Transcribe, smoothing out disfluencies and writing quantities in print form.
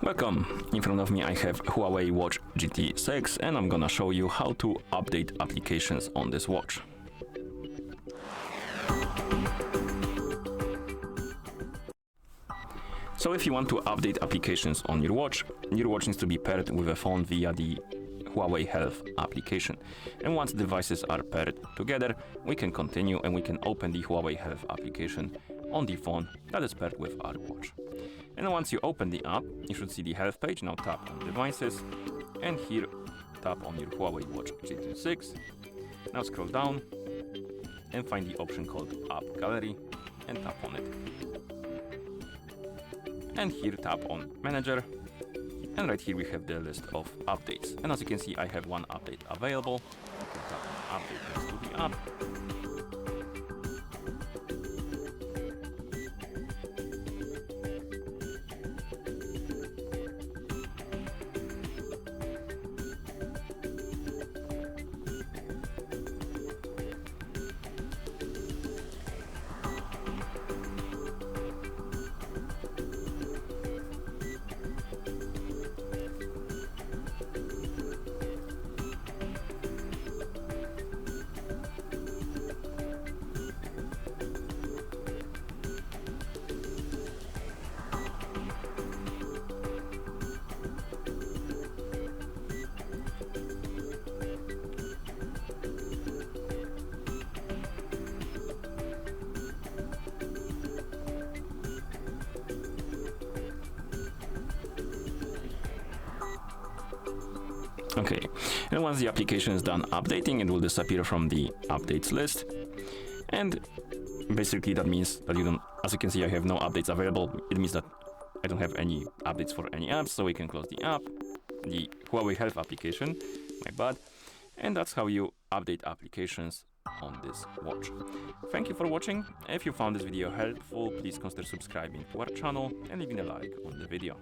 Welcome. In front of me I have HUAWEI Watch GT 6 and I'm gonna show you how to update applications on this watch. So if you want to update applications on your watch needs to be paired with a phone via the HUAWEI Health application. And once devices are paired together, we can continue and we can open the HUAWEI Health application on the phone that is paired with our watch. And once you open the app, you should see the health page. Now tap on devices and here tap on your HUAWEI Watch GT 6. Now scroll down and find the option called App Gallery and tap on it. And here tap on Manager. And right here we have the list of updates. And as you can see, I have one update available. You can tap on Update next to the app. Okay, and once the application is done updating, it will disappear from the updates list. And basically that means that you don't, as you can see, I have no updates available. It means that I don't have any updates for any apps, so we can close the app, the HUAWEI Health application, my bad. And that's how you update applications on this watch. Thank you for watching. If you found this video helpful, please consider subscribing to our channel and leaving a like on the video.